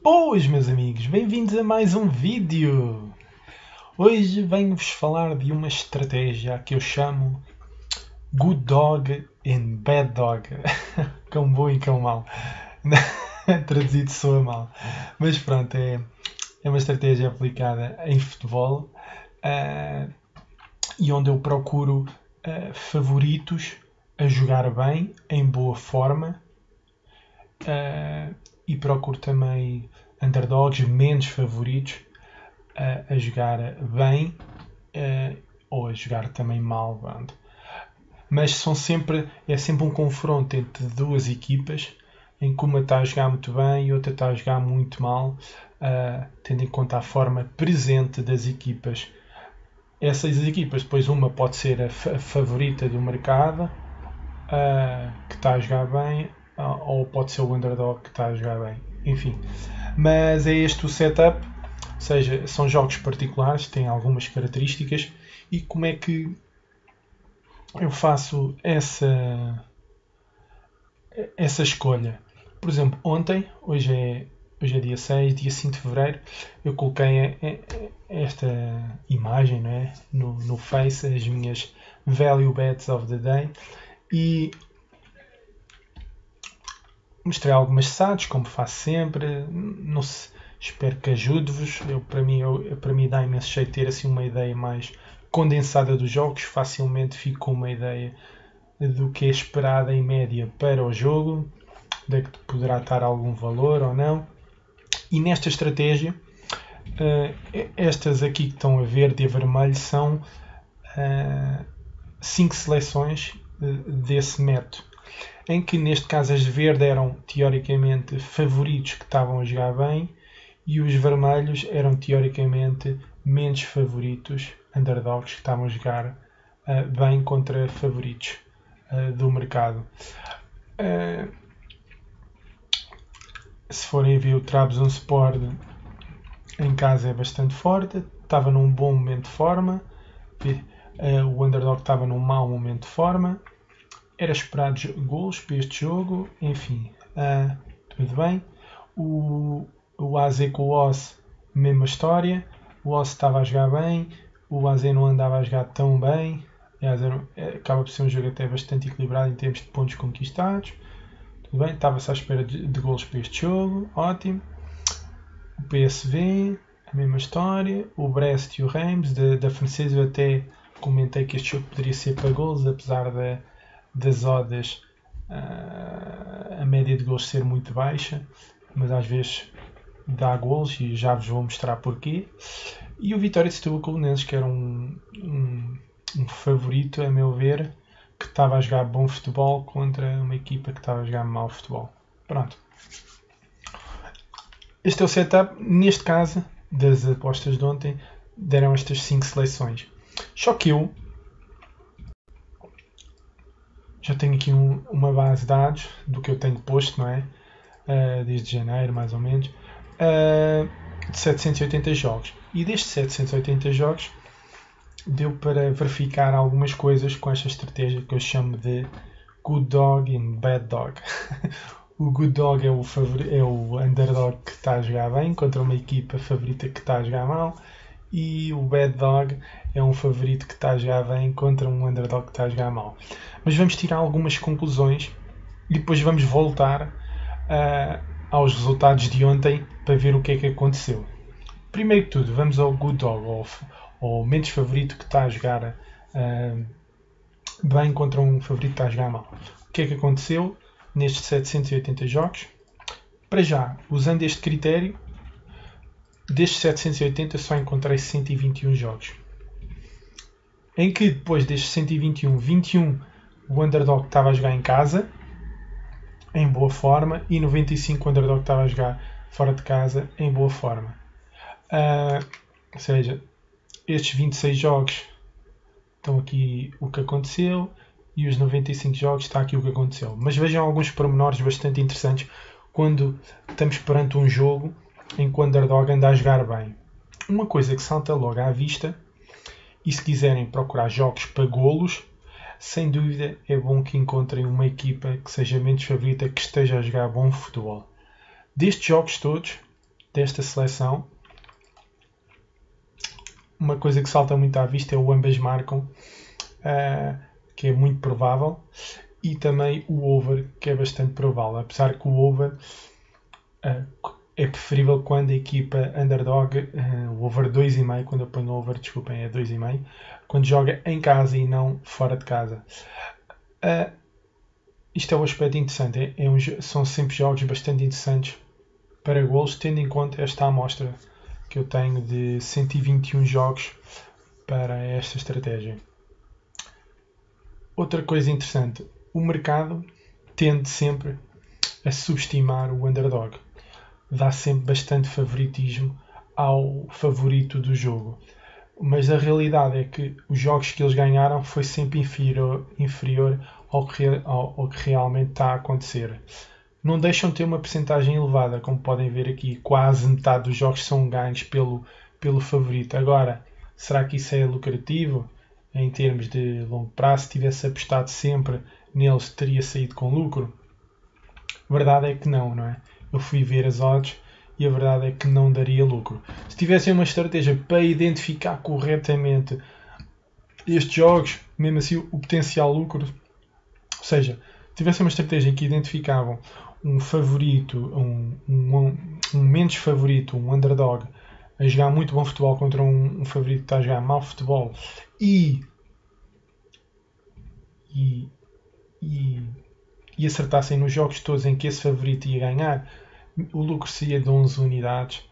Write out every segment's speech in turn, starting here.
Boas, meus amigos, bem-vindos a mais um vídeo. Hoje venho-vos falar de uma estratégia que eu chamo Good Dog and Bad Dog. Cão bom e cão mau. Traduzido soa mal. Mas pronto, é uma estratégia aplicada em futebol e onde eu procuro favoritos a jogar bem, em boa forma, e procuro também underdogs menos favoritos a jogar bem ou a jogar também mal. Pronto. Mas é sempre um confronto entre duas equipas em que uma está a jogar muito bem e outra está a jogar muito mal, tendo em conta a forma presente das equipas. Essas equipas, depois uma pode ser a favorita do mercado, que está a jogar bem, ou pode ser o underdog que está a jogar bem. Enfim, mas é este o setup, ou seja, são jogos particulares, têm algumas características. E como é que eu faço essa escolha? Por exemplo, hoje é dia 6, dia 5 de Fevereiro, eu coloquei esta imagem, não é? no Face, as minhas Value Bets of the Day, e mostrei algumas SADs, como faço sempre. Não se, espero que ajude-vos. Para mim dá imenso jeito ter assim uma ideia mais condensada dos jogos. Facilmente fico com uma ideia do que é esperado em média para o jogo, de que poderá estar algum valor ou não. E nesta estratégia, estas aqui que estão a verde e a vermelho são 5 seleções desse método, em que neste caso as de verde eram teoricamente favoritos que estavam a jogar bem e os vermelhos eram teoricamente menos favoritos, underdogs, que estavam a jogar bem contra favoritos do mercado. Se forem ver, o Trabzonspor em casa é bastante forte, estava num bom momento de forma, o underdog estava num mau momento de forma. Era esperado gols para este jogo, enfim, tudo bem. O AZ com o OS, mesma história. O OS estava a jogar bem, o AZ não andava a jogar tão bem. Aliás, acaba por ser um jogo até bastante equilibrado em termos de pontos conquistados. Tudo bem, estava-se à espera de gols para este jogo, ótimo. O PSV, a mesma história. O Brest e o Reims, da francesa, eu até comentei que este jogo poderia ser para gols, apesar das odds, a média de gols ser muito baixa, mas às vezes dá gols e já vos vou mostrar porquê. E o Vitória de Setúbal com o Belenenses, que era um favorito, a meu ver, que estava a jogar bom futebol contra uma equipa que estava a jogar mau futebol. Pronto. Este é o setup. Neste caso, das apostas de ontem, deram estas 5 seleções. Só que eu já tenho aqui uma base de dados do que eu tenho posto, não é? Desde janeiro, mais ou menos, de 780 jogos. E destes 780 jogos, deu para verificar algumas coisas com esta estratégia que eu chamo de Good Dog and Bad Dog. O Good Dog é o underdog que está a jogar bem contra uma equipa favorita que está a jogar mal, e o Bad Dog é um favorito que está a jogar bem contra um underdog que está a jogar mal. Mas vamos tirar algumas conclusões e depois vamos voltar aos resultados de ontem para ver o que é que aconteceu. Primeiro de tudo, vamos ao Good Dog, ao menos favorito que está a jogar bem contra um favorito que está a jogar mal. O que é que aconteceu nestes 780 jogos? Para já, usando este critério, destes 780 só encontrei 121 jogos. Em que depois destes 121, 21 o underdog estava a jogar em casa, em boa forma, e 95 o underdog estava a jogar fora de casa, em boa forma. Ou seja, estes 26 jogos estão aqui o que aconteceu, e os 95 jogos está aqui o que aconteceu. Mas vejam alguns pormenores bastante interessantes quando estamos perante um jogo em que o underdog anda a jogar bem. Uma coisa que salta logo à vista, e se quiserem procurar jogos para golos, sem dúvida é bom que encontrem uma equipa que seja menos favorita, que esteja a jogar bom futebol. Destes jogos todos, desta seleção, uma coisa que salta muito à vista é o ambas marcam, que é muito provável, e também o over, que é bastante provável, apesar que o over é preferível quando a equipa underdog, o over 2,5, quando eu ponho over, desculpem, é 2,5, quando joga em casa e não fora de casa. Isto é um aspecto interessante, são sempre jogos bastante interessantes para golos, tendo em conta esta amostra que eu tenho de 121 jogos para esta estratégia. Outra coisa interessante, o mercado tende sempre a subestimar o underdog. Dá sempre bastante favoritismo ao favorito do jogo. Mas a realidade é que os jogos que eles ganharam foi sempre inferior ao que realmente está a acontecer. Não deixam de ter uma percentagem elevada, como podem ver aqui, quase metade dos jogos são ganhos pelo favorito. Agora, será que isso é lucrativo? Em termos de longo prazo, se tivesse apostado sempre neles, teria saído com lucro? A verdade é que não é? Eu fui ver as odds e a verdade é que não daria lucro. Se tivessem uma estratégia para identificar corretamente estes jogos, mesmo assim o potencial lucro, ou seja, tivessem uma estratégia em que identificavam um favorito, um menos favorito, um underdog, a jogar muito bom futebol contra um favorito que está a jogar mau futebol e acertassem nos jogos todos em que esse favorito ia ganhar, o lucro seria de 11 unidades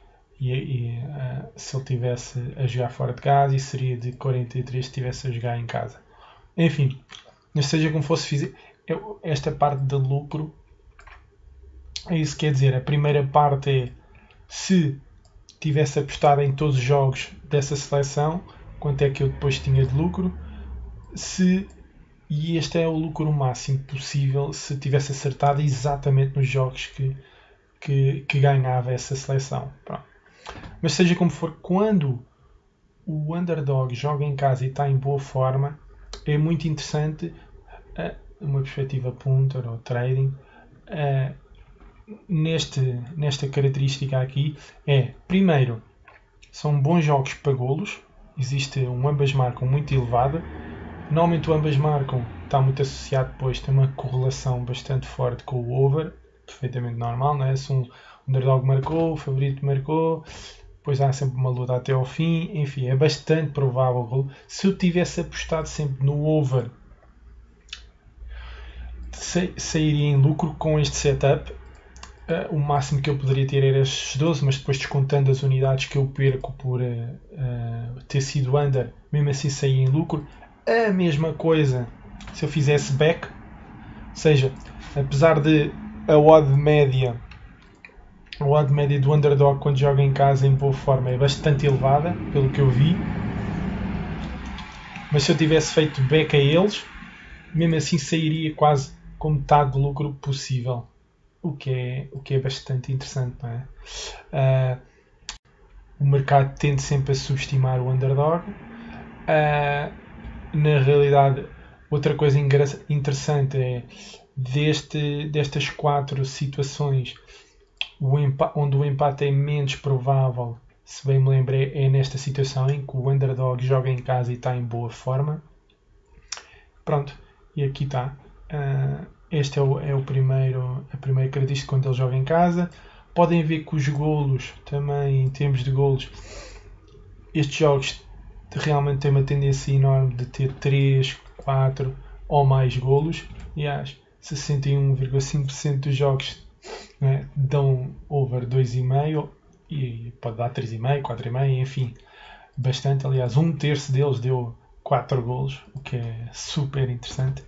se ele estivesse a jogar fora de casa, e seria de 43 se estivesse a jogar em casa. Enfim, mas seja como fosse, esta parte de lucro, é isso que quer dizer. A primeira parte é se tivesse apostado em todos os jogos dessa seleção, quanto é que eu depois tinha de lucro, e este é o lucro máximo possível se tivesse acertado exatamente nos jogos que ganhava essa seleção. Pronto. Mas seja como for, quando o underdog joga em casa e está em boa forma, é muito interessante uma perspectiva punter ou trading. Nesta característica aqui primeiro, são bons jogos para golos, existe um ambas marcam muito elevado. Normalmente o ambas marcam está muito associado, depois tem uma correlação bastante forte com o over, perfeitamente normal, não é? Se um underdog marcou, o favorito marcou, depois há sempre uma luta até ao fim, enfim, é bastante provável. Se eu tivesse apostado sempre no over, sairia em lucro com este setup. O máximo que eu poderia ter era estes 12, mas depois descontando as unidades que eu perco por ter sido under, mesmo assim saía em lucro. A mesma coisa se eu fizesse back, ou seja, apesar de a odd média do underdog quando joga em casa em boa forma é bastante elevada, pelo que eu vi, mas se eu tivesse feito back a eles, mesmo assim sairia quase com metade do lucro possível, o que é bastante interessante, não é? O mercado tende sempre a subestimar o underdog. Na realidade, outra coisa interessante é destas 4 situações, onde o empate é menos provável, se bem me lembro, é nesta situação em que o underdog joga em casa e está em boa forma. Pronto, e aqui está. Este é a primeira característica quando ele joga em casa. Podem ver que os golos, também em termos de golos, estes jogos realmente têm uma tendência enorme de ter 3, 4 ou mais golos. Aliás, 61,5% dos jogos, né, dão over 2,5 e pode dar 3,5, 4,5, enfim, bastante. Aliás, 1/3 deles deu 4 golos, o que é super interessante.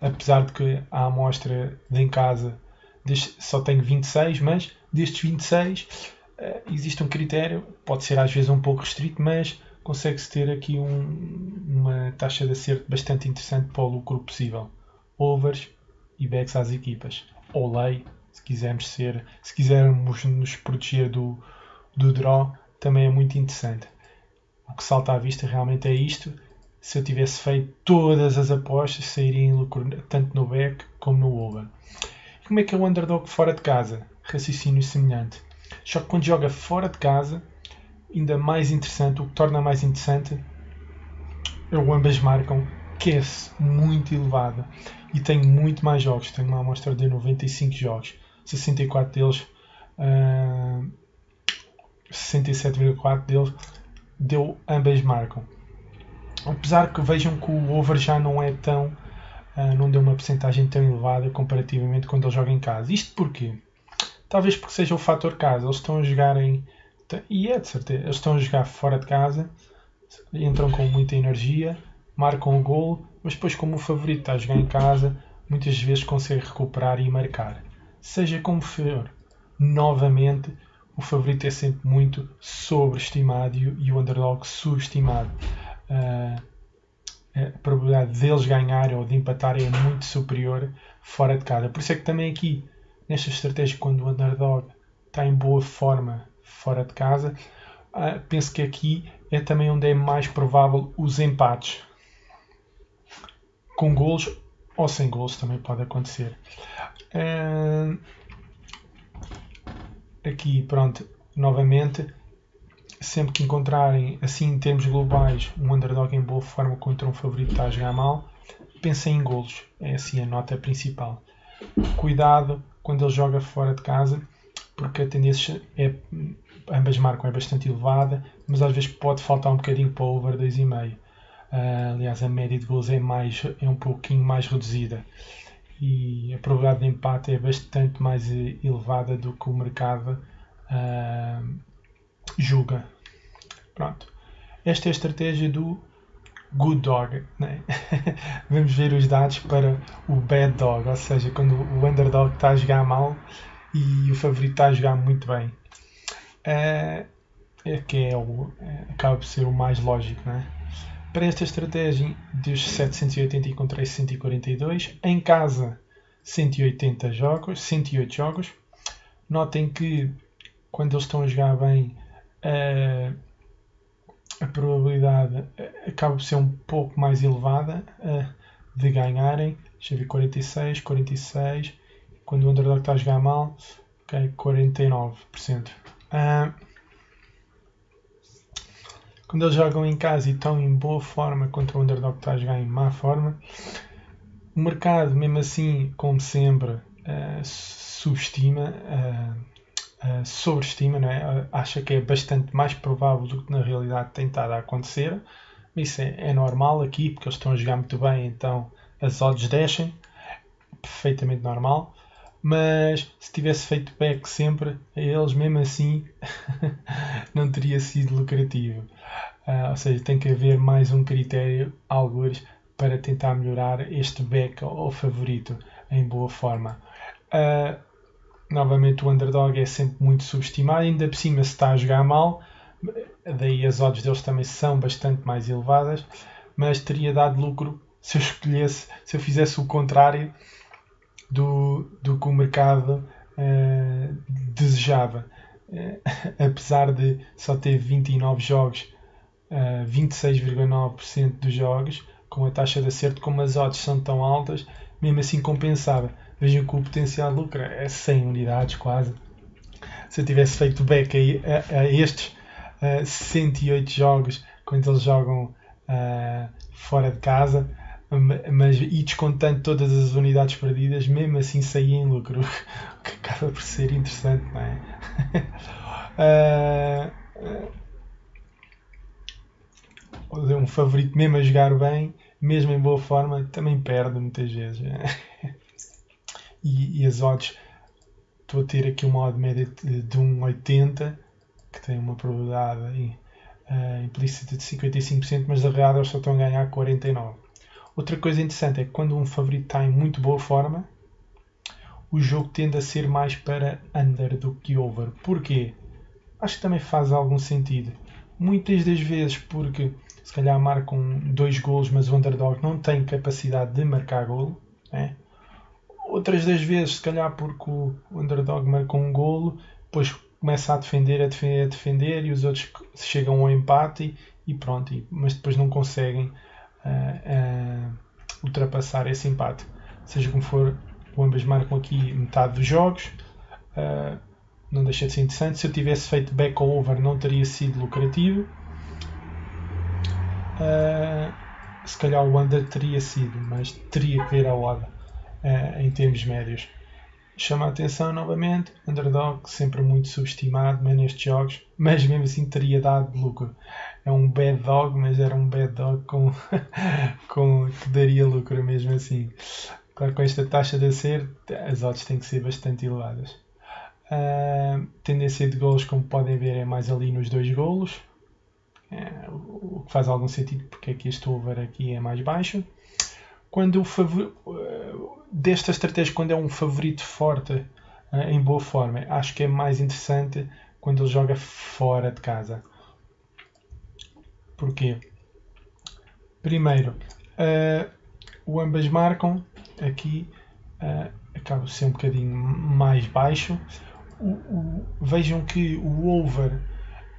Apesar de que a amostra de em casa só tenho 26, mas destes 26 existe um critério, pode ser às vezes um pouco restrito, mas consegue-se ter aqui uma taxa de acerto bastante interessante para o lucro possível. Overs e backs às equipas. Ou lei, se quisermos nos proteger do draw, também é muito interessante. O que salta à vista realmente é isto. Se eu tivesse feito todas as apostas, sairia em lucro tanto no back como no over. E como é que é o underdog fora de casa? Raciocínio semelhante. Só que quando joga fora de casa, ainda mais interessante, o que torna mais interessante é o ambas marcam, que é muito elevada e tem muito mais jogos. Tem uma amostra de 95 jogos, 64 deles, 67,4 deles deu ambas marcam. Apesar que vejam que o over já não é tão, não deu uma porcentagem tão elevada comparativamente quando ele joga em casa. Isto porquê? Talvez porque seja o fator casa. Eles estão a jogar e é de certeza, eles estão a jogar fora de casa, entram com muita energia, marcam o gol, mas depois, como o favorito está a jogar em casa, muitas vezes consegue recuperar e marcar. Seja como for, novamente, o favorito é sempre muito sobreestimado e o underdog subestimado. A probabilidade deles ganharem ou de empatarem é muito superior fora de casa. Por isso é que também aqui, nesta estratégia, quando o underdog está em boa forma fora de casa, penso que aqui é também onde é mais provável os empates. Com golos ou sem golos também pode acontecer. Aqui, pronto, novamente, sempre que encontrarem, assim em termos globais, um underdog em boa forma contra um favorito que está a jogar mal, pensem em golos. É assim a nota principal. Cuidado quando ele joga fora de casa, porque a tendência é ambas marcam é bastante elevada, mas às vezes pode faltar um bocadinho para o over 2,5. Aliás, a média de gols é um pouquinho mais reduzida e a probabilidade de empate é bastante mais elevada do que o mercado julga. Pronto. Esta é a estratégia do good dog. Né? Vamos ver os dados para o bad dog, ou seja, quando o underdog está a jogar mal e o favorito está a jogar muito bem. Acaba por ser o mais lógico. Né? Para esta estratégia, dos 780 encontrei 142. Em casa, 108 jogos. Notem que quando eles estão a jogar bem, a probabilidade acaba por ser um pouco mais elevada de ganharem. Deixa eu ver, 46. Quando o underdog está a jogar mal, 49%. Quando eles jogam em casa e estão em boa forma contra o underdog que está a jogar em má forma, o mercado, mesmo assim, como sempre, sobreestima, não é? Acha que é bastante mais provável do que na realidade tem estado a acontecer. Isso é normal aqui, porque eles estão a jogar muito bem, então as odds descem, perfeitamente normal. Mas se tivesse feito back sempre a eles, mesmo assim, não teria sido lucrativo. Ou seja, tem que haver mais um critério, algures, para tentar melhorar este back ao favorito em boa forma. Novamente, o underdog é sempre muito subestimado, ainda por cima se está a jogar mal, daí as odds deles também são bastante mais elevadas, mas teria dado lucro se eu fizesse o contrário do que o mercado desejava. Apesar de só ter 29 jogos, 26,9% dos jogos com a taxa de acerto, como as odds são tão altas, mesmo assim compensava. Vejam que o potencial de lucro é 100 unidades quase. Se eu tivesse feito back a estes 108 jogos quando eles jogam fora de casa, mas e descontando todas as unidades perdidas, mesmo assim saía em lucro, o que acaba por ser interessante, não é? Um favorito mesmo a jogar bem, mesmo em boa forma, também perde muitas vezes. E as odds, estou a ter aqui uma odd média de 1,80, que tem uma probabilidade implícita de 55%, mas na realidade eles só estão a ganhar 49%. Outra coisa interessante é que quando um favorito está em muito boa forma, o jogo tende a ser mais para under do que over. Porquê? Acho que também faz algum sentido. Muitas das vezes porque se calhar marcam 2 golos, mas o underdog não tem capacidade de marcar golo. Né? Outras das vezes, se calhar porque o underdog marca um golo, depois começa a defender e os outros chegam ao empate e pronto. Mas depois não conseguem ultrapassar esse empate. Seja como for, ambas marcam aqui metade dos jogos. não deixa de ser interessante. Se eu tivesse feito back ou over não teria sido lucrativo. Se calhar o under teria sido, mas teria que ver a odd em termos médios. Chama a atenção novamente, underdog sempre muito subestimado nestes jogos, mas mesmo assim teria dado lucro. É um bad dog, mas era um bad dog que daria lucro mesmo assim. Claro, com esta taxa de acerto, as odds têm que ser bastante elevadas. Tendência de golos, como podem ver, é mais ali nos 2 golos, o que faz algum sentido porque aqui este over aqui é mais baixo. Quando desta estratégia, quando é um favorito forte, em boa forma, acho que é mais interessante quando ele joga fora de casa. Porquê? Primeiro, o ambas marcam aqui, acaba por ser um bocadinho mais baixo. Vejam que o over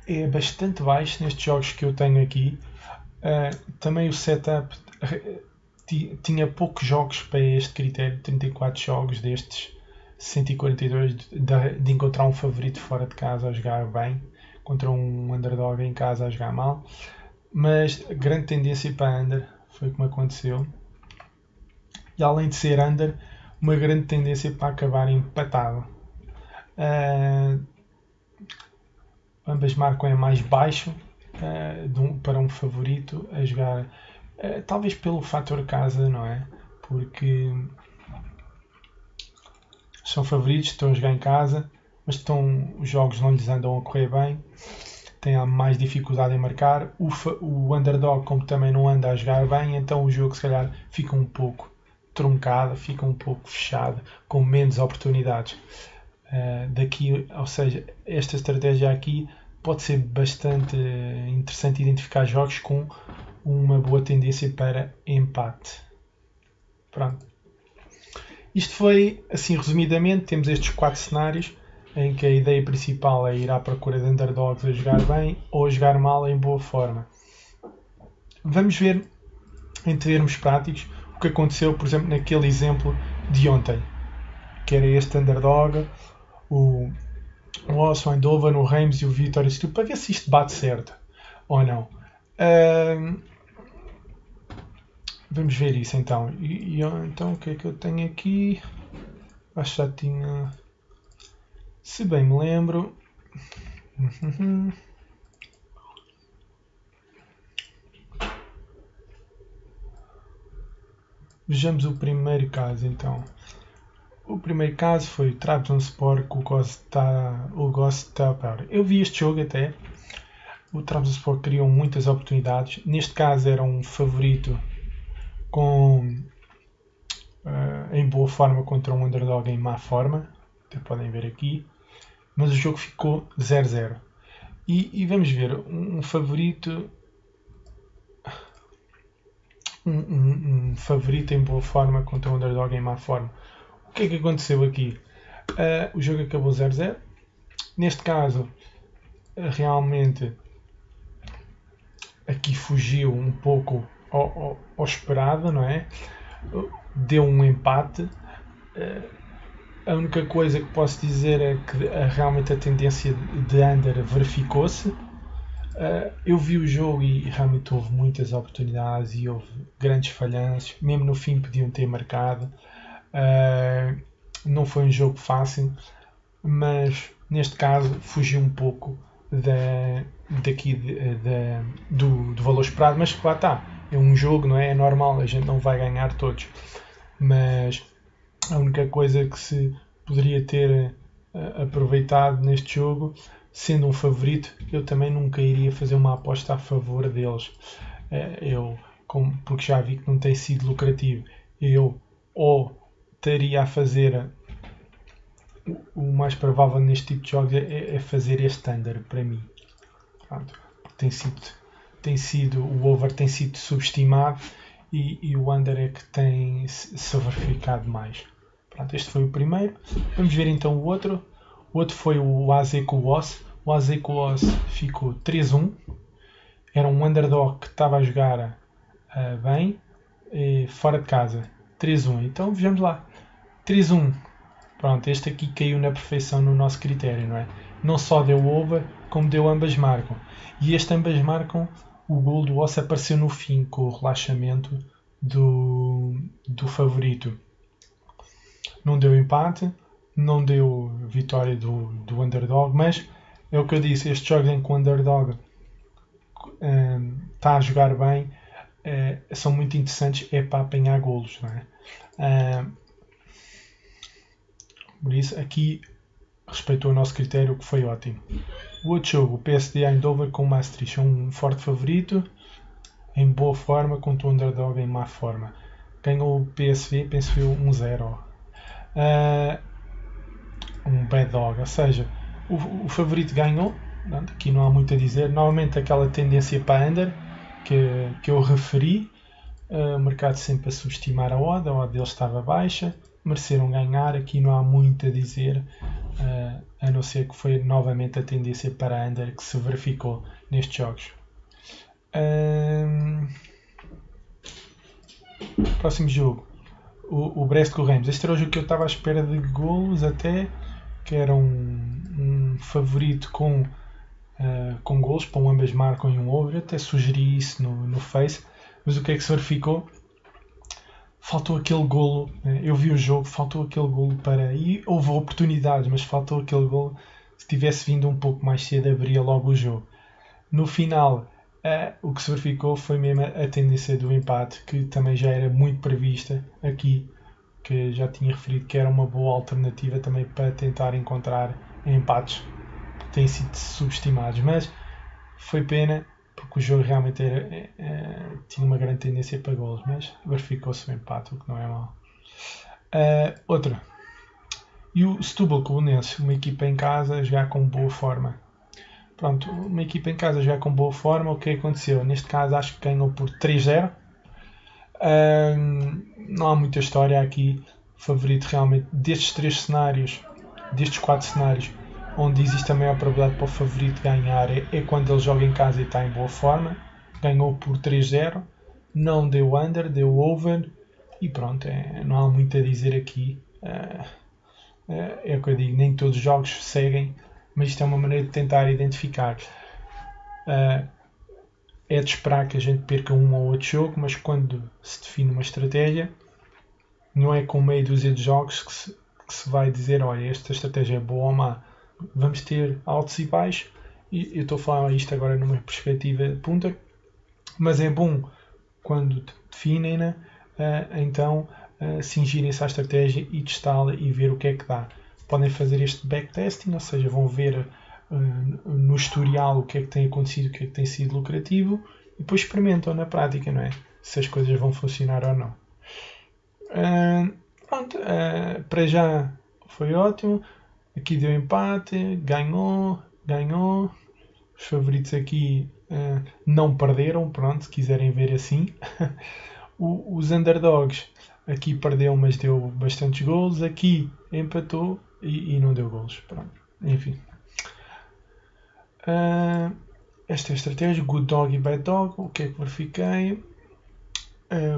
é bastante baixo nestes jogos que eu tenho aqui. Também o setup tinha poucos jogos para este critério, 34 jogos destes 142 de encontrar um favorito fora de casa a jogar bem contra um underdog em casa a jogar mal, mas grande tendência para under, foi como aconteceu, e além de ser under, uma grande tendência para acabar empatado. Ambas marcam é mais baixo para um favorito a jogar, talvez pelo fator casa, não é? Porque são favoritos, estão a jogar em casa, mas os jogos não lhes andam a correr bem, têm mais dificuldade em marcar. O underdog, como também não anda a jogar bem, então o jogo se calhar fica um pouco truncado, fica um pouco fechado, com menos oportunidades. Daqui, ou seja, esta estratégia aqui pode ser bastante interessante identificar jogos com uma boa tendência para empate. Pronto. Isto foi, assim resumidamente, temos estes 4 cenários em que a ideia principal é ir à procura de underdogs a jogar bem ou a jogar mal em boa forma. Vamos ver, em termos práticos, o que aconteceu, por exemplo, naquele exemplo de ontem, que era este underdog, o Osso, o Eindhoven, o Reims e o Vitória Setúbal, para ver se isto bate certo ou não. Vamos ver isso então. Então o que é que eu tenho aqui? Acho que já tinha. Se bem me lembro. Vejamos o primeiro caso então. O primeiro caso foi o Trabzonspor com o Göztepe. Eu vi este jogo até. O Trabzonspor criou muitas oportunidades. Neste caso era um favorito em boa forma contra um underdog em má forma. Até podem ver aqui. Mas o jogo ficou 0-0. E vamos ver, um favorito favorito em boa forma contra um underdog em má forma. O que é que aconteceu aqui? O jogo acabou 0-0. Neste caso, realmente aqui fugiu um pouco ao esperado, não é? Deu um empate. A única coisa que posso dizer é que realmente a tendência de under verificou-se. Eu vi o jogo e realmente houve muitas oportunidades e houve grandes falhanças. Mesmo no fim podiam ter marcado. Não foi um jogo fácil, mas neste caso fugiu um pouco do valor esperado. Mas lá está, é um jogo, não é? É normal, a gente não vai ganhar todos. Mas a única coisa que se poderia ter aproveitado neste jogo, sendo um favorito, eu também nunca iria fazer uma aposta a favor deles. Porque já vi que não tem sido lucrativo. Eu ou estaria a fazer o mais provável neste tipo de jogos é fazer este under para mim. Pronto, tem sido o over tem sido subestimado e o under é que tem se verificado mais. Pronto, este foi o primeiro. Vamos ver então o outro. O outro foi o AZ com o Oss. O AZ com o Oss ficou 3-1. Era um underdog que estava a jogar bem, fora de casa. 3-1. Então vejamos lá. 3-1. Pronto, este aqui caiu na perfeição no nosso critério, não é? Não só deu over, como deu ambas marcam. E este ambas marcam, o gol do Ossa apareceu no fim, com o relaxamento do favorito. Não deu empate, não deu vitória do underdog, mas é o que eu disse, estes jogos em que o underdog está a jogar bem, são muito interessantes, é para apanhar golos, não é? Por isso, aqui respeitou o nosso critério, que foi ótimo. O outro jogo, o PSD Eindhoven com o Maastricht, é um forte favorito, em boa forma, contra o underdog em má forma. Ganhou o PSV, penso eu, 1-0. Um bad dog, ou seja, o favorito ganhou, aqui não há muito a dizer. Normalmente aquela tendência para under que eu referi, o mercado sempre a subestimar a odd deles estava baixa, mereceram ganhar, aqui não há muito a dizer, a não ser que foi novamente a tendência para under que se verificou nestes jogos. Próximo jogo, o Brest com o Reims. Este era o jogo que eu estava à espera de golos até, que era um favorito com golos, para ambas marcam e um over. Até sugeri isso no Face, mas o que é que se verificou? Faltou aquele golo. Eu vi o jogo, faltou aquele golo e houve oportunidades, mas faltou aquele golo. Se tivesse vindo um pouco mais cedo, abria logo o jogo. No final, o que se verificou foi mesmo a tendência do empate, que também já era muito prevista aqui, que já tinha referido que era uma boa alternativa também para tentar encontrar empates que têm sido subestimados, mas foi pena porque o jogo realmente tinha uma grande tendência para golos, mas verificou-se o empate, o que não é mau. Outra, e o Setúbal com o Belenenses, uma equipa em casa já com boa forma. Pronto, uma equipa em casa já com boa forma, o que aconteceu? Neste caso acho que ganhou por 3-0. Não há muita história aqui. O favorito realmente destes 4 cenários, onde existe a maior probabilidade para o favorito ganhar é quando ele joga em casa e está em boa forma. Ganhou por 3-0, não deu under, deu over e pronto, não há muito a dizer aqui. É o que eu digo, nem todos os jogos seguem, mas isto é uma maneira de tentar identificar. É de esperar que a gente perca um ou outro jogo, mas quando se define uma estratégia, não é com meia dúzia de jogos que se vai dizer, olha, esta estratégia é boa ou má. Vamos ter altos e baixos, e eu estou a falar isto agora numa perspectiva de punta, mas é bom quando definem-na, então cingirem-se à estratégia e testá-la e ver o que é que dá. Podem fazer este backtesting, ou seja, vão ver no historial o que é que tem acontecido, o que é que tem sido lucrativo, e depois experimentam na prática, não é? Se as coisas vão funcionar ou não. Pronto, para já foi ótimo. Aqui deu empate, ganhou. Os favoritos aqui não perderam, pronto, se quiserem ver assim. Os underdogs aqui perdeu, mas deu bastantes gols. Aqui empatou e não deu gols. Pronto, enfim. Esta é a estratégia, good dog e bad dog. O que é que verifiquei?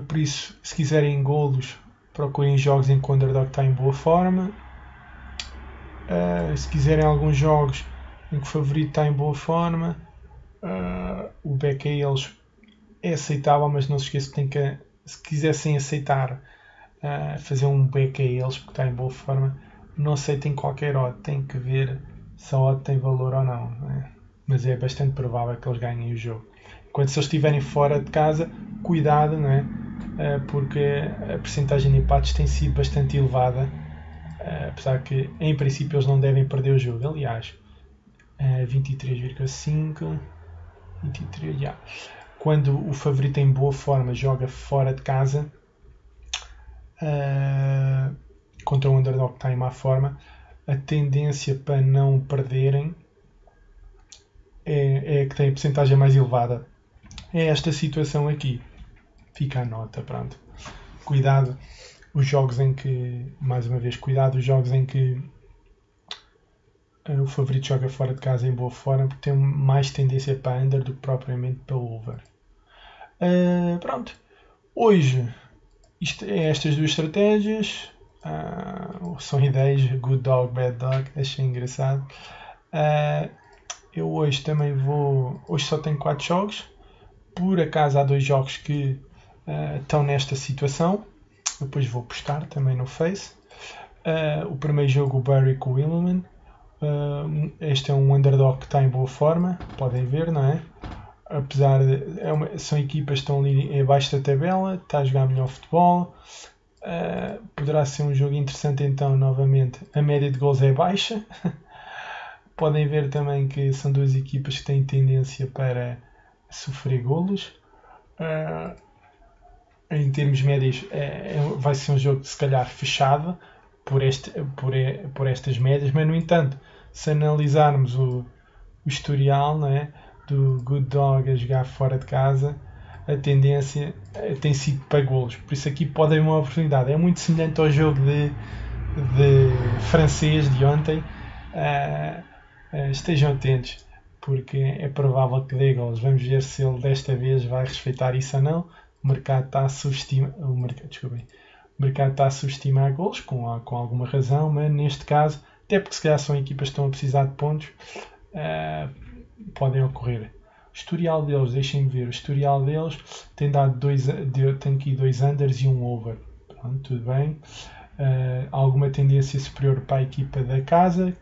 Por isso, se quiserem golos, procurem jogos em que o underdog está em boa forma. Se quiserem alguns jogos em que o favorito está em boa forma, o back a eles é aceitável, mas não se esqueçam que tem que, se quisessem aceitar fazer um back a eles porque está em boa forma, não aceitem qualquer odd, tem que ver se a odd tem valor ou não, né? Mas é bastante provável que eles ganhem o jogo. Enquanto se eles estiverem fora de casa, cuidado, não é? Porque a percentagem de empates tem sido bastante elevada, apesar que em princípio eles não devem perder o jogo. Aliás, 23,5, 23, já. Quando o favorito em boa forma joga fora de casa contra o underdog que está em má forma, a tendência para não perderem é que tem a percentagem mais elevada. É esta situação aqui. Fica a nota, pronto. Cuidado os jogos em que, mais uma vez, cuidado os jogos em que o favorito joga fora de casa em boa forma, porque tem mais tendência para under do que propriamente para over. Pronto. Hoje, isto é estas duas estratégias. São ideias, good dog, bad dog, achei engraçado. Eu hoje também vou. Hoje só tenho 4 jogos. Por acaso há 2 jogos que estão nesta situação. Depois vou postar também no Face. O primeiro jogo, o Bury com o Williman. Este é um underdog que está em boa forma. Podem ver, não é? Apesar de. São equipas que estão ali abaixo da tabela. Está a jogar melhor futebol. Poderá ser um jogo interessante então, novamente. A média de gols é baixa. Podem ver também que são 2 equipas que têm tendência para sofrer golos. Em termos médios, vai ser um jogo se calhar fechado por estas médias, mas no entanto, se analisarmos o historial, não é, do Good Dog a jogar fora de casa, a tendência tem sido para golos. Por isso aqui pode haver uma oportunidade. É muito semelhante ao jogo de francês de ontem. Estejam atentos, porque é provável que dê golos. Vamos ver se ele desta vez vai respeitar isso ou não. O mercado está a subestimar, o mercado está a subestimar golos com alguma razão, mas neste caso, até porque se calhar são equipas que estão a precisar de pontos, podem ocorrer. O historial deles, deixem-me ver, o historial deles tem dado tem aqui 2 unders e 1 over. Pronto, tudo bem. Alguma tendência superior para a equipa da casa,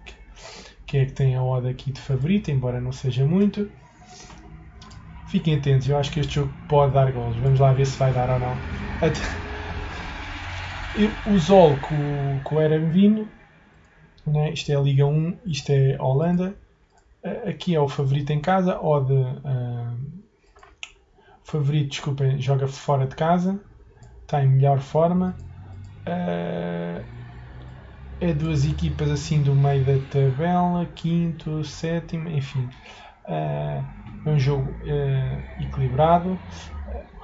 que é que tem a odd aqui de favorito, embora não seja muito. Fiquem atentos, eu acho que este jogo pode dar golos. Vamos lá ver se vai dar ou não. O Zol com o Erenvin, né? Isto é a Liga 1, isto é Holanda. Aqui é o favorito em casa, favorito, desculpem, joga fora de casa, está em melhor forma. É 2 equipas assim do meio da tabela, quinto, sétimo, enfim. É um jogo equilibrado.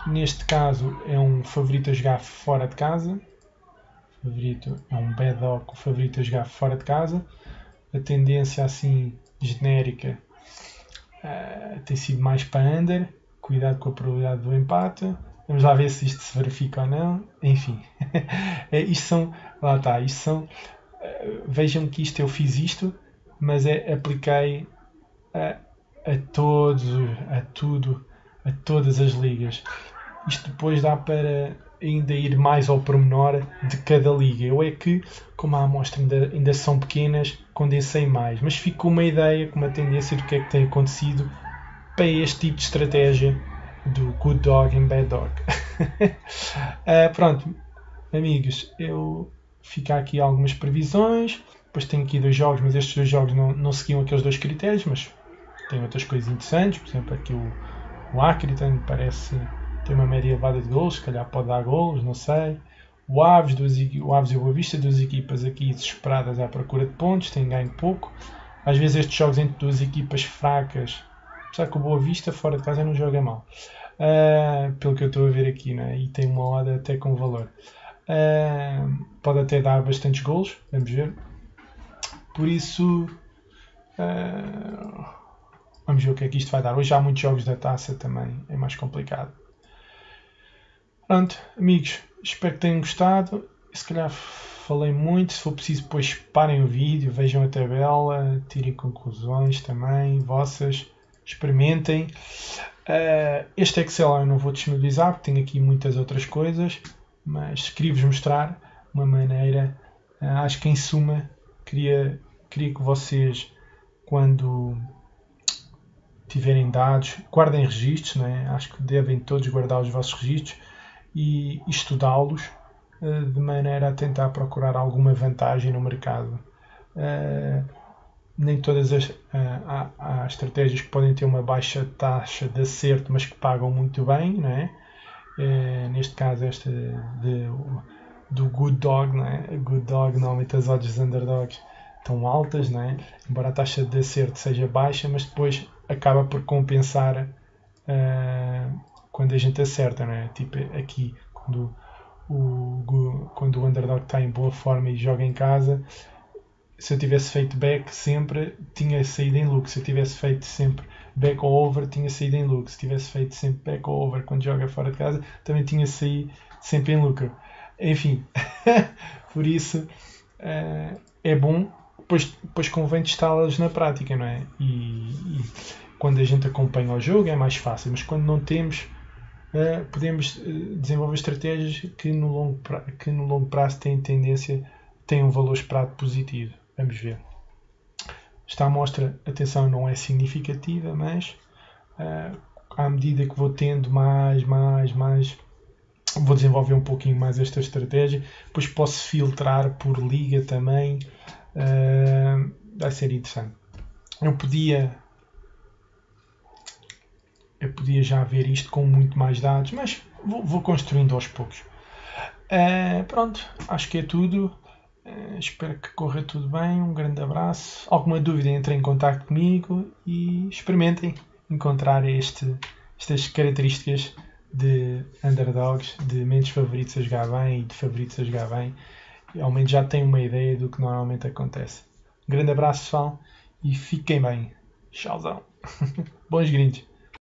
Neste caso é um favorito a jogar fora de casa. É um bad dog, o favorito a jogar fora de casa. A tendência assim genérica tem sido mais para under. Cuidado com a probabilidade do empate. Vamos lá ver se isto se verifica ou não. Enfim, isto são. Lá está, isto são. Vejam que eu fiz isto, mas apliquei a todas as ligas. Isto depois dá para ainda ir mais ao pormenor de cada liga. Eu é que, como a amostra ainda são pequenas, condensei mais, mas fico com uma ideia, com uma tendência do que é que tem acontecido para este tipo de estratégia do Good Dog and Bad Dog. Pronto, amigos, eu fico aqui algumas previsões. Depois tenho aqui 2 jogos, mas estes 2 jogos não seguiam aqueles 2 critérios, mas tem outras coisas interessantes. Por exemplo, aqui o Accrington parece ter uma média elevada de golos, se calhar pode dar golos, não sei. O Aves e o Boa Vista, 2 equipas aqui desesperadas à procura de pontos, têm ganho pouco. Às vezes estes jogos entre 2 equipas fracas, apesar que o Boa Vista fora de casa não joga mal, pelo que eu estou a ver aqui, né? E tem uma odd até com valor. Pode até dar bastantes golos, vamos ver. Por isso, vamos ver o que é que isto vai dar. Hoje há muitos jogos da taça também, é mais complicado. Pronto, amigos, espero que tenham gostado. Se calhar falei muito, se for preciso depois parem o vídeo, vejam a tabela, tirem conclusões também, vossas, experimentem. Este Excel eu não vou disponibilizar porque tenho aqui muitas outras coisas, mas queria-vos mostrar uma maneira. Acho que em suma queria que vocês, quando tiverem dados, guardem registros, né? Acho que devem todos guardar os vossos registros e estudá-los de maneira a tentar procurar alguma vantagem no mercado. Nem todas há estratégias que podem ter uma baixa taxa de acerto, mas que pagam muito bem, não é? Neste caso esta do Good Dog, não é? Good Dog, normalmente as odds dos underdogs estão altas, não é? Embora a taxa de acerto seja baixa, mas depois acaba por compensar quando a gente acerta, não é? Tipo aqui, quando o underdog está em boa forma e joga em casa, se eu tivesse feito back sempre, tinha saído em lucro. Se eu tivesse feito sempre back ou over, tinha saído em lucro. Se tivesse feito sempre back ou over quando joga fora de casa, também tinha saído sempre em lucro. Enfim, por isso é bom, depois convém testá-las na prática, não é? E quando a gente acompanha o jogo é mais fácil, mas quando não temos, podemos desenvolver estratégias que no longo prazo têm um valor esperado positivo. Vamos ver. Esta amostra, atenção, não é significativa, mas à medida que vou tendo mais, vou desenvolver um pouquinho mais esta estratégia. Depois posso filtrar por liga também. Vai ser interessante. Eu podia já ver isto com muito mais dados, mas vou construindo aos poucos. Pronto, acho que é tudo. Espero que corra tudo bem. Um grande abraço. Alguma dúvida, entrem em contato comigo e experimentem encontrar estas características de underdogs, de mentes favoritos a jogar bem e de favoritos a jogar bem. E, ao menos já têm uma ideia do que normalmente acontece. Um grande abraço, pessoal, e fiquem bem. Tchauzão. Bons grindes.